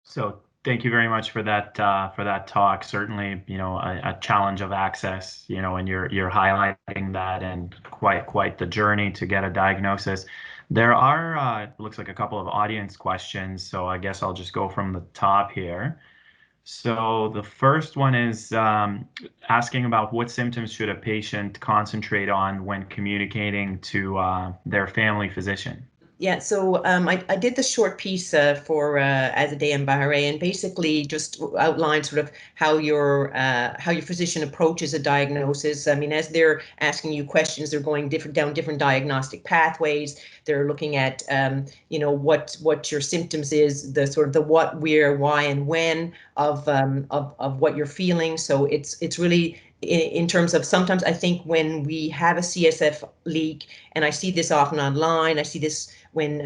So thank you very much for that talk. Certainly, a challenge of access, and you're highlighting that and quite the journey to get a diagnosis. There are looks like a couple of audience questions, so I guess I'll just go from the top here. So the first one is asking about what symptoms should a patient concentrate on when communicating to their family physician. Yeah, so I did the short piece for Azadeh and Bahare, and basically just outlined sort of how your physician approaches a diagnosis. I mean, as they're asking you questions, they're going down different diagnostic pathways. They're looking at what your symptoms is, the sort of the what, where, why, and when of what you're feeling. So it's really in terms of, sometimes I think when we have a CSF leak, and I see this often online, I see this when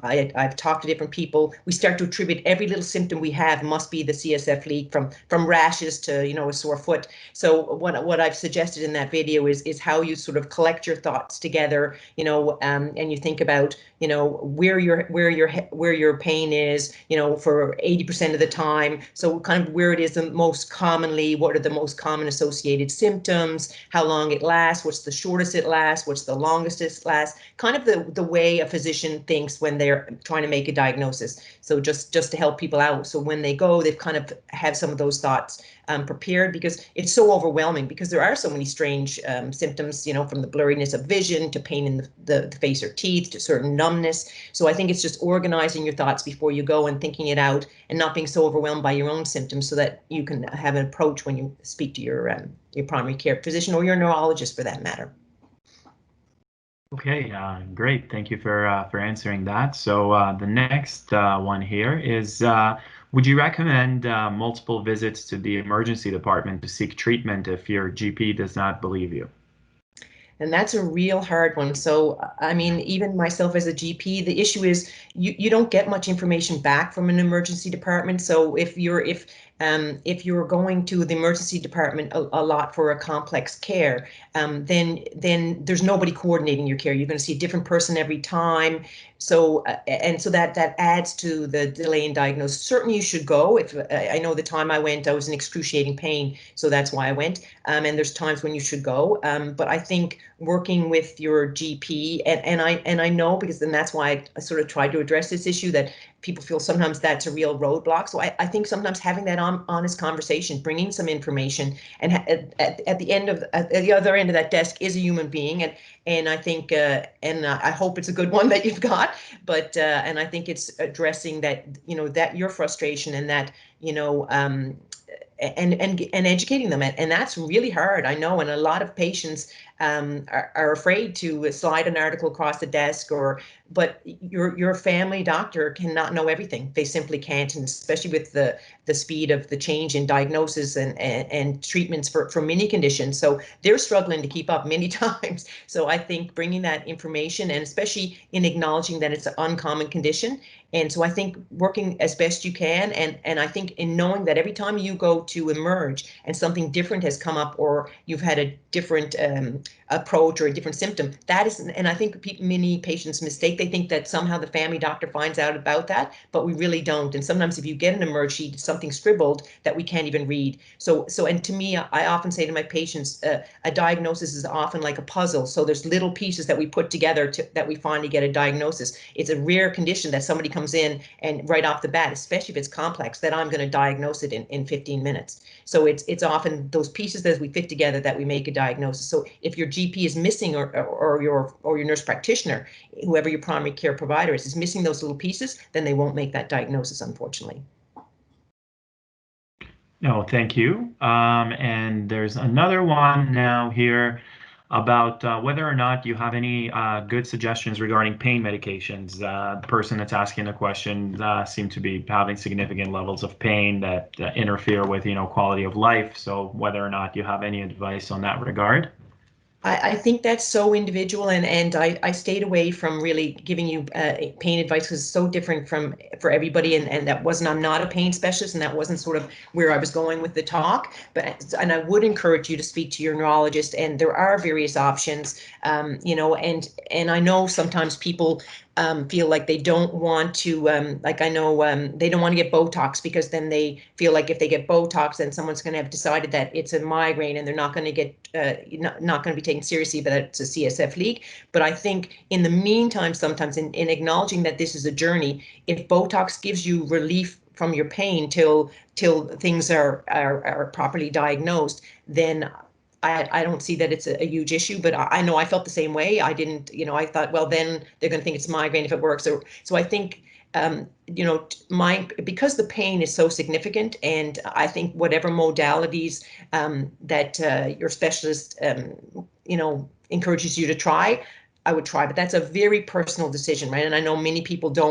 I've talked to different people, we start to attribute every little symptom we have must be the CSF leak, from rashes to a sore foot. So what I've suggested in that video is how you sort of collect your thoughts together, and you think about where your pain is, for 80% of the time. So kind of where it is the most commonly, what are the most common associated symptoms, how long it lasts, what's the shortest it lasts, what's the longest it lasts, kind of the way a physician thinks when they're trying to make a diagnosis. So just to help people out. So when they go, they've kind of have some of those thoughts prepared, because it's so overwhelming, because there are so many strange symptoms, from the blurriness of vision to pain in the face or teeth to certain numbness. So I think it's just organizing your thoughts before you go and thinking it out, and not being so overwhelmed by your own symptoms, so that you can have an approach when you speak to your primary care physician, or your neurologist for that matter. Okay, great. Thank you for answering that. So the next one here is, would you recommend multiple visits to the emergency department to seek treatment if your GP does not believe you? And that's a real hard one. So, I mean, even myself as a GP, the issue is you don't get much information back from an emergency department. So if you're going to the emergency department a lot for a complex care, then there's nobody coordinating your care. You're going to see a different person every time. So so that adds to the delay in diagnosis. Certainly, you should go. If I know the time I went, I was in excruciating pain, so that's why I went. And there's times when you should go. But I think working with your GP, and I know, because then that's why I sort of tried to address this issue, that people feel sometimes that's a real roadblock. So I think sometimes having that honest conversation, bringing some information, and at the other end of that desk is a human being, and I think and I hope it's a good one that you've got, but and I think it's addressing that, that your frustration, and that and educating them, and that's really hard, I know, and a lot of patients are afraid to slide an article across the desk, but your family doctor cannot know everything. They simply can't, and especially with the speed of the change in diagnosis and treatments for many conditions. So they're struggling to keep up many times. So I think bringing that information, and especially in acknowledging that it's an uncommon condition. And so I think working as best you can, and I think in knowing that every time you go to emerge and something different has come up, or you've had a different approach or a different symptom, that is, and I think many patients mistake, they think that somehow the family doctor finds out about that, but we really don't. And sometimes if you get an emerge sheet, something scribbled that we can't even read. So and to me, I often say to my patients, a diagnosis is often like a puzzle. So there's little pieces that we put together that we finally get a diagnosis. It's a rare condition that somebody comes in and right off the bat, especially if it's complex, that I'm going to diagnose it in 15 minutes. So it's often those pieces that we fit together that we make a diagnosis. So if your GP is missing, or your nurse practitioner, whoever your primary care provider is missing those little pieces, then they won't make that diagnosis, unfortunately. No, thank you. And there's another one now here about whether or not you have any good suggestions regarding pain medications. The person that's asking the question seemed to be having significant levels of pain that interfere with, quality of life. So whether or not you have any advice on that regard. I think that's so individual, and I stayed away from really giving you pain advice, because it's so different for everybody, and that wasn't, I'm not a pain specialist, and that wasn't sort of where I was going with the talk. And I would encourage you to speak to your neurologist, and there are various options, and I know sometimes people feel like they don't want to, like I know they don't want to get Botox because then they feel like if they get Botox, then someone's going to have decided that it's a migraine and they're not going to get, not going to be taken seriously, but it's a CSF leak. But I think in the meantime, sometimes in acknowledging that this is a journey, if Botox gives you relief from your pain till things are properly diagnosed, then I don't see that it's a huge issue, but I know I felt the same way. I didn't, I thought, well, then they're going to think it's migraine if it works. So I think, because the pain is so significant, and I think whatever modalities that your specialist, encourages you to try, I would try, but that's a very personal decision, right? And I know many people they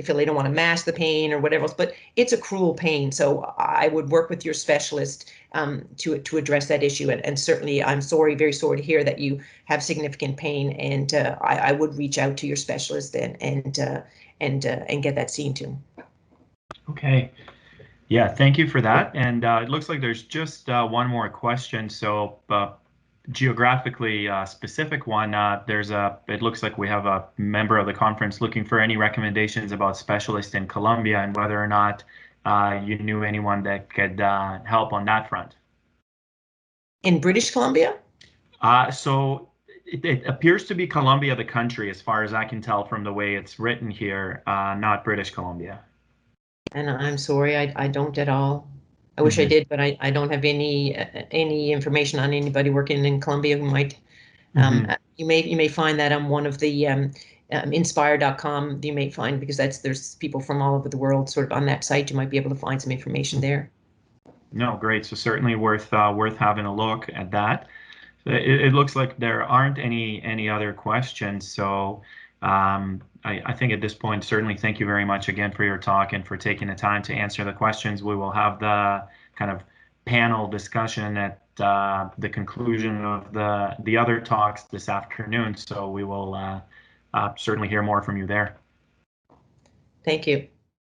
feel they don't want to mask the pain or whatever else, but it's a cruel pain. So I would work with your specialist to address that issue. And certainly, I'm very sorry to hear that you have significant pain. And I would reach out to your specialist and get that seen to. Okay. Yeah, thank you for that. And it looks like there's just one more question. So geographically specific one, it looks like we have a member of the conference looking for any recommendations about specialists in Colombia and whether or not you knew anyone that could help on that front. In British Columbia? So it appears to be Colombia, the country, as far as I can tell from the way it's written here, not British Columbia. And I'm sorry, I don't at all. I wish I did, but I don't have any information on anybody working in Colombia who might. You may find that on one of the inspire.com. You may find, because there's people from all over the world sort of on that site. You might be able to find some information there. No, great. So certainly worth having a look at that. It looks like there aren't any other questions. So I think at this point, certainly thank you very much again for your talk and for taking the time to answer the questions. We will have the kind of panel discussion at the conclusion of the other talks this afternoon. So we will certainly hear more from you there. Thank you.